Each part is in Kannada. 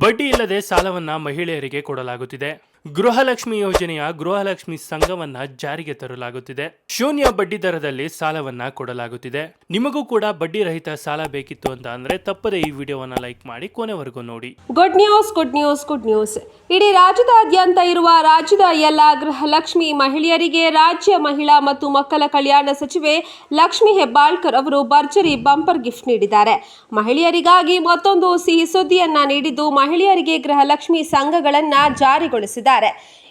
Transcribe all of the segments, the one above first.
ಬಡ್ಡಿ ಇಲ್ಲದೆ ಸಾಲವನ್ನ ಮಹಿಳೆಯರಿಗೆ ಕೊಡಲಾಗುತ್ತಿದೆ. ಗೃಹಲಕ್ಷ್ಮಿ ಯೋಜನೆಯ ಗೃಹಲಕ್ಷ್ಮಿ ಸಂಘವನ್ನ ಜಾರಿಗೆ ತರಲಾಗುತ್ತಿದೆ. ಶೂನ್ಯ ಬಡ್ಡಿ ದರದಲ್ಲಿ ಸಾಲವನ್ನ ಕೊಡಲಾಗುತ್ತಿದೆ. ನಿಮಗೂ ಕೂಡ ಬಡ್ಡಿ ರಹಿತ ಸಾಲ ಬೇಕಿತ್ತು ಅಂತ ಅಂದ್ರೆ ತಪ್ಪದೆ ಈ ವಿಡಿಯೋವನ್ನ ಲೈಕ್ ಮಾಡಿ ಕೊನೆವರೆಗೂ ನೋಡಿ. Good news. ಇಡೀ ರಾಜ್ಯದಾದ್ಯಂತ ಇರುವ ರಾಜ್ಯದ ಎಲ್ಲ ಗೃಹಲಕ್ಷ್ಮಿ ಮಹಿಳೆಯರಿಗೆ ರಾಜ್ಯ ಮಹಿಳಾ ಮತ್ತು ಮಕ್ಕಳ ಕಲ್ಯಾಣ ಸಚಿವೆ ಲಕ್ಷ್ಮಿ ಹೆಬ್ಬಾಳ್ಕರ್ ಅವರು ಭರ್ಜರಿ ಬಂಪರ್ ಗಿಫ್ಟ್ ನೀಡಿದ್ದಾರೆ. ಮಹಿಳೆಯರಿಗಾಗಿ ಮತ್ತೊಂದು ಸಿಹಿ ಸುದ್ದಿಯನ್ನ ನೀಡಿದ್ದು ಮಹಿಳೆಯರಿಗೆ ಗೃಹಲಕ್ಷ್ಮಿ ಸಂಘಗಳನ್ನ ಜಾರಿಗೊಳಿಸಿದ್ದಾರೆ.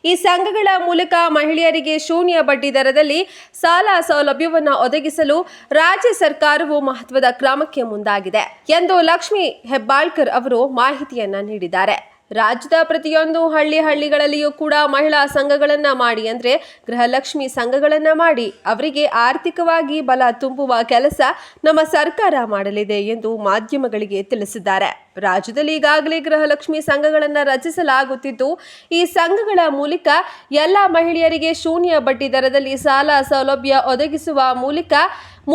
ಈ ಸಂಘಗಳ ಮೂಲಕ ಮಹಿಳೆಯರಿಗೆ ಶೂನ್ಯ ಬಡ್ಡಿ ದರದಲ್ಲಿ ಸಾಲ ಸೌಲಭ್ಯವನ್ನು ಒದಗಿಸಲು ರಾಜ್ಯ ಸರ್ಕಾರವು ಮಹತ್ವದ ಕ್ರಮಕ್ಕೆ ಮುಂದಾಗಿದೆ ಎಂದು ಲಕ್ಷ್ಮಿ ಹೆಬ್ಬಾಳ್ಕರ್ ಅವರು ಮಾಹಿತಿಯನ್ನ ನೀಡಿದ್ದಾರೆ. ರಾಜ್ಯದ ಪ್ರತಿಯೊಂದು ಹಳ್ಳಿಗಳಲ್ಲಿಯೂ ಕೂಡ ಮಹಿಳಾ ಸಂಘಗಳನ್ನ ಮಾಡಿ ಅಂದ್ರೆ ಗೃಹಲಕ್ಷ್ಮಿ ಸಂಘಗಳನ್ನ ಮಾಡಿ ಅವರಿಗೆ ಆರ್ಥಿಕವಾಗಿ ಬಲ ತುಂಬುವ ಕೆಲಸ ನಮ್ಮ ಸರ್ಕಾರ ಮಾಡಲಿದೆ ಎಂದು ಮಾಧ್ಯಮಗಳಿಗೆ ತಿಳಿಸಿದ್ದಾರೆ. ರಾಜ್ಯದಲ್ಲಿ ಈಗಾಗಲೇ ಗೃಹಲಕ್ಷ್ಮಿ ಸಂಘಗಳನ್ನು ರಚಿಸಲಾಗುತ್ತಿದ್ದು ಈ ಸಂಘಗಳ ಮೂಲಕ ಎಲ್ಲ ಮಹಿಳೆಯರಿಗೆ ಶೂನ್ಯ ಬಡ್ಡಿ ದರದಲ್ಲಿ ಸಾಲ ಸೌಲಭ್ಯ ಒದಗಿಸುವ ಮೂಲಕ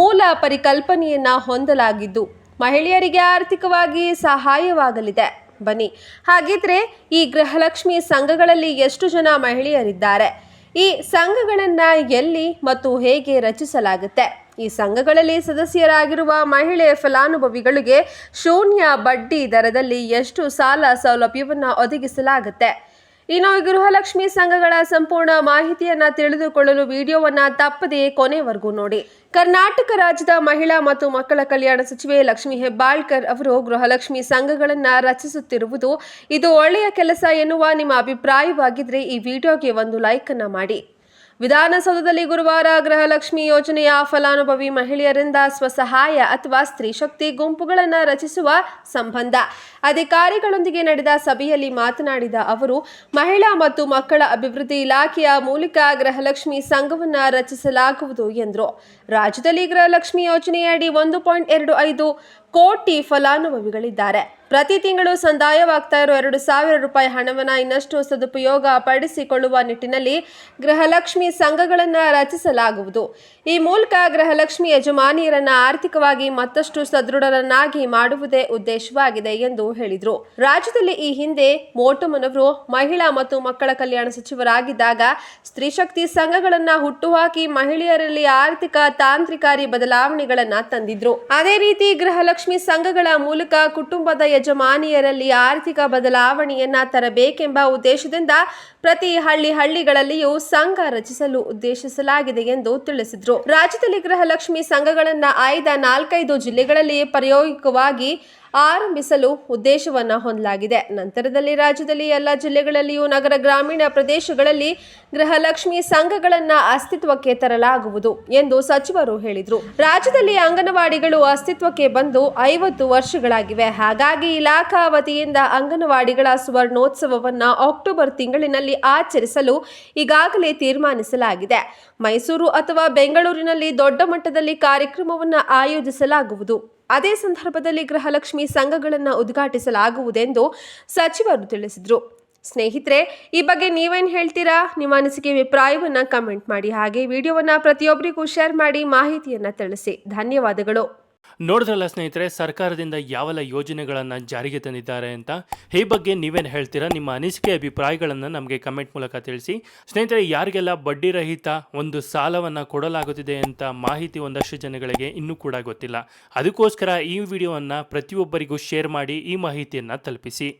ಮೂಲ ಪರಿಕಲ್ಪನೆಯನ್ನ ಹೊಂದಲಾಗಿದ್ದು ಮಹಿಳೆಯರಿಗೆ ಆರ್ಥಿಕವಾಗಿ ಸಹಾಯವಾಗಲಿದೆ. ಬನ್ನಿ ಹಾಗಿದ್ರೆ ಈ ಗೃಹಲಕ್ಷ್ಮಿ ಸಂಘಗಳಲ್ಲಿ ಎಷ್ಟು ಜನ ಮಹಿಳೆಯರಿದ್ದಾರೆ, ಈ ಸಂಘಗಳನ್ನ ಎಲ್ಲಿ ಮತ್ತು ಹೇಗೆ ರಚಿಸಲಾಗುತ್ತೆ, ಈ ಸಂಘಗಳಲ್ಲಿ ಸದಸ್ಯರಾಗಿರುವ ಮಹಿಳೆ ಫಲಾನುಭವಿಗಳಿಗೆ ಶೂನ್ಯ ಬಡ್ಡಿ ದರದಲ್ಲಿ ಎಷ್ಟು ಸಾಲ ಸೌಲಭ್ಯವನ್ನು ಒದಗಿಸಲಾಗುತ್ತೆ, ಇನ್ನು ಗೃಹಲಕ್ಷ್ಮಿ ಸಂಘಗಳ ಸಂಪೂರ್ಣ ಮಾಹಿತಿಯನ್ನ ತಿಳಿದುಕೊಳ್ಳಲು ವಿಡಿಯೋವನ್ನ ತಪ್ಪದೇ ಕೊನೆವರೆಗೂ ನೋಡಿ. ಕರ್ನಾಟಕ ರಾಜ್ಯದ ಮಹಿಳಾ ಮತ್ತು ಮಕ್ಕಳ ಕಲ್ಯಾಣ ಸಚಿವೆ ಲಕ್ಷ್ಮಿ ಹೆಬ್ಬಾಳ್ಕರ್ ಅವರು ಗೃಹಲಕ್ಷ್ಮಿ ಸಂಘಗಳನ್ನ ರಚಿಸುತ್ತಿರುವುದು ಇದು ಒಳ್ಳೆಯ ಕೆಲಸ ಎನ್ನುವ ನಿಮ್ಮ ಅಭಿಪ್ರಾಯವಾಗಿದ್ರೆ ಈ ವಿಡಿಯೋಗೆ ಒಂದು ಲೈಕ್ ಅನ್ನ ಮಾಡಿ. ವಿಧಾನಸೌಧದಲ್ಲಿ ಗುರುವಾರ ಗೃಹಲಕ್ಷ್ಮಿ ಯೋಜನೆಯ ಫಲಾನುಭವಿ ಮಹಿಳೆಯರಿಂದ ಸ್ವಸಹಾಯ ಅಥವಾ ಸ್ತ್ರೀ ಶಕ್ತಿ ಗುಂಪುಗಳನ್ನು ರಚಿಸುವ ಸಂಬಂಧ ಅಧಿಕಾರಿಗಳೊಂದಿಗೆ ನಡೆದ ಸಭೆಯಲ್ಲಿ ಮಾತನಾಡಿದ ಅವರು, ಮಹಿಳಾ ಮತ್ತು ಮಕ್ಕಳ ಅಭಿವೃದ್ಧಿ ಇಲಾಖೆಯ ಮೂಲಕ ಗೃಹಲಕ್ಷ್ಮಿ ಸಂಘವನ್ನು ರಚಿಸಲಾಗುವುದು ಎಂದರು. ರಾಜ್ಯದಲ್ಲಿ ಗೃಹಲಕ್ಷ್ಮಿ ಯೋಜನೆಯಡಿ 1.25 ಕೋಟಿ ಫಲಾನುಭವಿಗಳಿದ್ದಾರೆ. ಪ್ರತಿ ತಿಂಗಳು ಸಂದಾಯವಾಗ್ತಾ ಇರೋ 2,000 ರೂಪಾಯಿ ಹಣವನ್ನು ಇನ್ನಷ್ಟು ಸದುಪಯೋಗ ಪಡಿಸಿಕೊಳ್ಳುವ ನಿಟ್ಟಿನಲ್ಲಿ ಗೃಹಲಕ್ಷ್ಮಿ ಸಂಘಗಳನ್ನು ರಚಿಸಲಾಗುವುದು. ಈ ಮೂಲಕ ಗೃಹಲಕ್ಷ್ಮಿ ಯಜಮಾನಿಯರನ್ನ ಆರ್ಥಿಕವಾಗಿ ಮತ್ತಷ್ಟು ಸದೃಢರನ್ನಾಗಿ ಮಾಡುವುದೇ ಉದ್ದೇಶವಾಗಿದೆ ಎಂದು ಹೇಳಿದರು. ರಾಜ್ಯದಲ್ಲಿ ಈ ಹಿಂದೆ ಮೋಟಮ್ಮನವರು ಮಹಿಳಾ ಮತ್ತು ಮಕ್ಕಳ ಕಲ್ಯಾಣ ಸಚಿವರಾಗಿದ್ದಾಗ ಸ್ತ್ರೀ ಶಕ್ತಿ ಸಂಘಗಳನ್ನ ಹುಟ್ಟುಹಾಕಿ ಮಹಿಳೆಯರಲ್ಲಿ ಆರ್ಥಿಕ ತಾಂತ್ರಿಕಾರಿ ಬದಲಾವಣೆಗಳನ್ನ ತಂದಿದ್ರು. ಅದೇ ರೀತಿ ಗೃಹಲಕ್ಷ್ಮಿ ಸಂಘಗಳ ಮೂಲಕ ಕುಟುಂಬದ ಯಜಮಾನಿಯರಲ್ಲಿ ಆರ್ಥಿಕ ಬದಲಾವಣೆಯನ್ನ ತರಬೇಕೆಂಬ ಉದ್ದೇಶದಿಂದ ಪ್ರತಿ ಹಳ್ಳಿಗಳಲ್ಲಿಯೂ ಸಂಘ ರಚಿಸಲು ಉದ್ದೇಶಿಸಲಾಗಿದೆ ಎಂದು ತಿಳಿಸಿದರು. ರಾಜ್ಯದಲ್ಲಿ ಗೃಹಲಕ್ಷ್ಮಿ ಸಂಘಗಳನ್ನ ಆಯ್ದ 4-5 ಜಿಲ್ಲೆಗಳಲ್ಲಿ ಪ್ರಾಯೋಗಿಕವಾಗಿ ಆರಂಭಿಸಲು ಉದ್ದೇಶವನ್ನ ಹೊಂದಲಾಗಿದೆ. ನಂತರದಲ್ಲಿ ರಾಜ್ಯದಲ್ಲಿ ಎಲ್ಲ ಜಿಲ್ಲೆಗಳಲ್ಲಿಯೂ ನಗರ ಗ್ರಾಮೀಣ ಪ್ರದೇಶಗಳಲ್ಲಿ ಗೃಹಲಕ್ಷ್ಮಿ ಸಂಘಗಳನ್ನ ಅಸ್ತಿತ್ವಕ್ಕೆ ತರಲಾಗುವುದು ಎಂದು ಸಚಿವರು ಹೇಳಿದರು. ರಾಜ್ಯದಲ್ಲಿ ಅಂಗನವಾಡಿಗಳು ಅಸ್ತಿತ್ವಕ್ಕೆ ಬಂದು 50 ವರ್ಷಗಳಾಗಿವೆ. ಹಾಗಾಗಿ ಇಲಾಖಾ ವತಿಯಿಂದ ಅಂಗನವಾಡಿಗಳ ಸುವರ್ಣೋತ್ಸವವನ್ನ ಅಕ್ಟೋಬರ್ ತಿಂಗಳಿನಲ್ಲಿ ಆಚರಿಸಲು ಈಗಾಗಲೇ ತೀರ್ಮಾನಿಸಲಾಗಿದೆ. ಮೈಸೂರು ಅಥವಾ ಬೆಂಗಳೂರಿನಲ್ಲಿ ದೊಡ್ಡ ಮಟ್ಟದಲ್ಲಿ ಕಾರ್ಯಕ್ರಮವನ್ನು ಆಯೋಜಿಸಲಾಗುವುದು. ಅದೇ ಸಂದರ್ಭದಲ್ಲಿ ಗೃಹಲಕ್ಷ್ಮಿ ಸಂಘಗಳನ್ನು ಉದ್ಘಾಟಿಸಲಾಗುವುದೆಂದು ಸಚಿವರು ತಿಳಿಸಿದರು. ಸ್ನೇಹಿತರೆ, ಈ ಬಗ್ಗೆ ನೀವೇನು ಹೇಳ್ತೀರಾ? ನಿಮ್ಮ ಅನಿಸಿಕೆ ಅಭಿಪ್ರಾಯವನ್ನ ಕಮೆಂಟ್ ಮಾಡಿ. ಹಾಗೆ ವಿಡಿಯೋವನ್ನ ಪ್ರತಿಯೊಬ್ಬರಿಗೂ ಶೇರ್ ಮಾಡಿ ಮಾಹಿತಿಯನ್ನ ತಿಳಿಸಿ. ಧನ್ಯವಾದಗಳು. ನೋಡಿದ್ರಲ್ಲ ಸ್ನೇಹಿತರೆ, ಸರ್ಕಾರದಿಂದ ಯಾವೆಲ್ಲ ಯೋಜನೆಗಳನ್ನು ಜಾರಿಗೆ ತಂದಿದ್ದಾರೆ ಅಂತ. ಈ ಬಗ್ಗೆ ನೀವೇನು ಹೇಳ್ತೀರಾ? ನಿಮ್ಮ ಅನಿಸಿಕೆ ಅಭಿಪ್ರಾಯಗಳನ್ನು ನಮಗೆ ಕಮೆಂಟ್ ಮೂಲಕ ತಿಳಿಸಿ. ಸ್ನೇಹಿತರೆ, ಯಾರಿಗೆಲ್ಲ ಬಡ್ಡಿ ರಹಿತ ಒಂದು ಸಾಲವನ್ನು ಕೊಡಲಾಗುತ್ತಿದೆ ಅಂತ ಮಾಹಿತಿ ಒಂದಷ್ಟು ಜನಗಳಿಗೆ ಇನ್ನೂ ಕೂಡ ಗೊತ್ತಿಲ್ಲ. ಅದಕ್ಕೋಸ್ಕರ ಈ ವಿಡಿಯೋವನ್ನು ಪ್ರತಿಯೊಬ್ಬರಿಗೂ ಶೇರ್ ಮಾಡಿ ಈ ಮಾಹಿತಿಯನ್ನು ತಲುಪಿಸಿ.